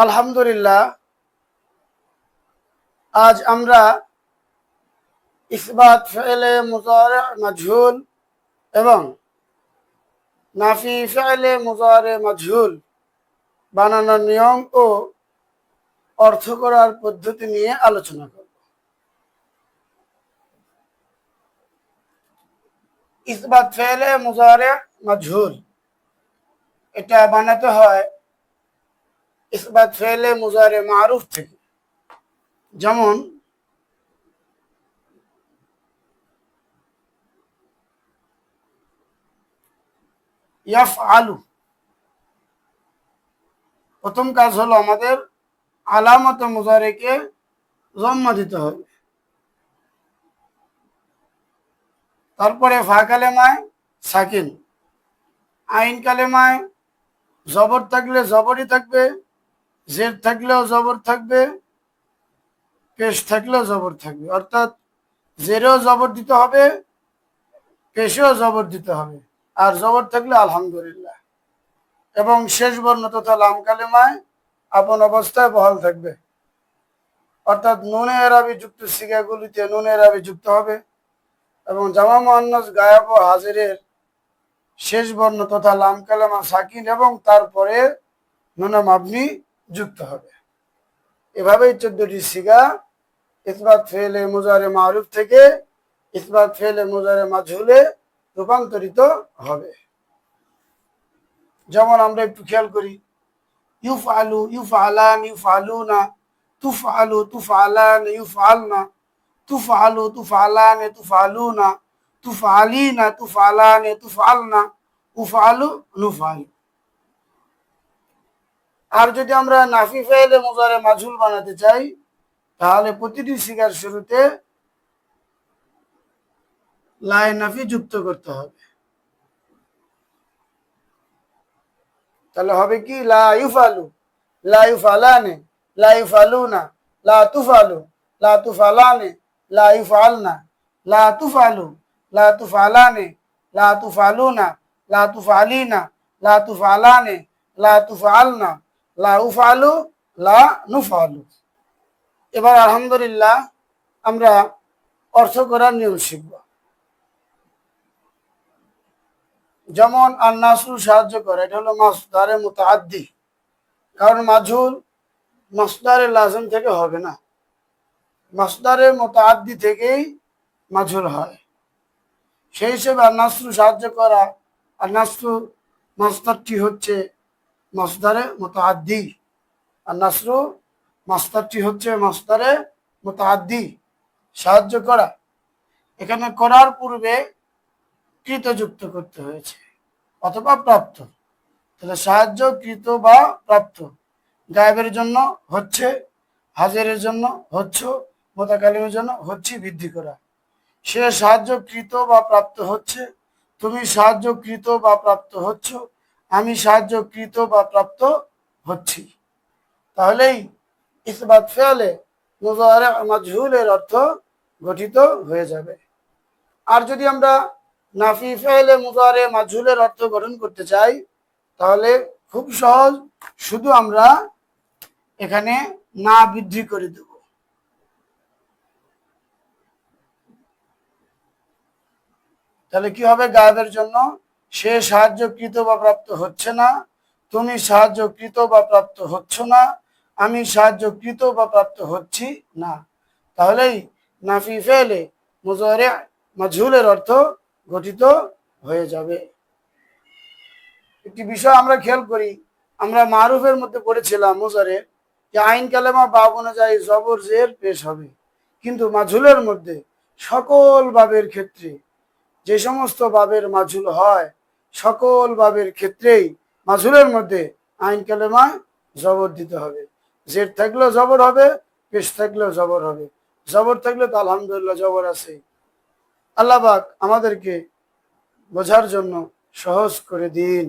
আলহামদুলিল্লাহ, আজ আমরা ইসবাত ফেলে মুজারে মাজহুল এবং নাফি ফেলে মুজারে মাজহুল বানানোর নিয়ম ও অর্থ করার পদ্ধতি নিয়ে আলোচনা করব। ইসবাত ফেলে মুজারে মাজহুল এটা বানাতে হয় ইসবাত ফেলে মুজারে মারুফ থেকে। যেমন ইয়াফআলু, প্রথম কাজ হলো আমাদের আলামত মুজারেকে জম্মা দিতে হবে। তারপরে ফা কালেমায় সাকিন, আইন কালেমায় জবর থাকলে জবরই থাকবে, জের থাকলেও জবর থাকবে, পেশ থাকলেও জবর থাকবে। অর্থাৎ জেরেও জবর দিতে হবে, পেশেও জবর দিতে হবে, আর জবর থাকলে আলহামদুলিল্লাহ। এবং শেষ বর্ণ তথা লাম কালেমায় আপন অবস্থায় বহাল থাকবে। অর্থাৎ নুনে এরাবি যুক্ত সিগাগুলিতে নুনে এরাবি যুক্ত হবে এবং জামা মুআন্নাস গায়েব ও হাজিরের শেষ বর্ণ তথা লাম কালেমা সাকিন এবং তারপরে নুনে মাবনি যুক্ত হবে। এভাবেই 14টি সিগা ইসবাত ফেলে মুজারে মারুফ থেকে ইসবাত ফেলে মুজারে মাজহুলে রূপান্তরিত হবে। যেমন আমরা একটু খেয়াল করি, ইউফআলু, ইউফআলান, ইউফআলুনা, তুফআলু, তুফআলান, ইউফআলনা, তুফআলু, তুফআলান, তুফআলুনা, তুফআলিনা, তুফআলান, তুফআলনা, উফআলু, নুফআলু। আর যদি আমরা নাফি ফাইলে মুজারে মাজহুল বানাতে চাই তাহলে প্রতিটি সিগার শুরুতে লাই নাফি যুক্ত করতে হবে। তাহলে হবে কি, লা ইউফালু, লা ইউফালানে, লা ইউফালুনা, লা তুফালু, লা তুফালানে, লা ইউফালনা, লা তুফালু, লা তুফালানে, লা তুফালুনা, লা তুফালিনা, লা তুফালানে, লা তুফালনা, লা উফালু, লা নুফালু। এবার আলহামদুলিল্লাহ আমরা অর্থ করার নিয়ম শিখব। যেমন আর নাসরু সাহায্য করে, এটা হলো মাসদারে মুতাআদ্দি, কারণ মাজহুল মাসদারে লাজিম থেকে হবে না, মাসদারে মুতাআদ্দি থেকেই মাজহুল হয়। সেই হিসেবে আর নাসরু সাহায্য করা, আর নাসরু মাসদারটি হচ্ছে মাসদারে মুতাআদ্দি, আর নাসরু মাসদারটি হচ্ছে মাসদারে মুতাআদ্দি, সাহায্য করা। এখানে করার পূর্বে কৃত যুক্ত করতে হয়েছে অথবা প্রাপ্ত। তাহলে সাহায্য কৃত বা প্রাপ্ত, গায়েবের জন্য হচ্ছে, হাজিরের জন্য হচ্ছে, মুতাকাল্লিমের জন্য হচ্ছে বৃদ্ধি করা। সে সাহায্য কৃত বা প্রাপ্ত হচ্ছে, তুমি সাহায্য কৃত বা প্রাপ্ত হচ্ছ, আমি সাহায্য কৃত বা প্রাপ্ত হচ্ছি। তাহলেই ইসবাত ফেলে মুজারে মাজহুলের অর্থ গঠিত হয়ে যাবে। আর যদি আমরা নাফি ফেলে মুজারে মাজহুলের অর্থ গঠন করতে চাই তাহলে খুব সহজ, শুধু আমরা এখানে না বৃদ্ধি করে দেব। তাহলে কি হবে, গায়েবের জন্য সে সাহায্যকৃত বা প্রাপ্ত হচ্ছে না, তুমি সাহায্যকৃত বা প্রাপ্ত হচ্ছ না, আমি সাহায্যকৃত বা প্রাপ্ত হচ্ছি না। তাহলেই নাফি ফেলে মুজারে মাজহুলের অর্থ গঠিত হয়ে যাবে। একটি বিষয় আমরা খেয়াল করি, আমরা মারুফের মধ্যে পড়েছিলাম মুজারে যে আইন কালেমা বাব অনুযায়ী জবর জের পেশ হবে, কিন্তু মাজহুলের মধ্যে সকল বাবের ক্ষেত্রে, যে সমস্ত বাবের মাজহুল হয় সকল বাবের ক্ষেত্রেই মাজহুলের মধ্যে আইন কালেমায় জবর দিতে হবে। জের থাকলেও জবর হবে, পেশ থাকলেও জবর হবে। জবর থাকলে তো আলহামদুলিল্লাহ জবর আছে। আল্লাহ পাক আমাদেরকে বোঝার জন্য সহজ করে দিন।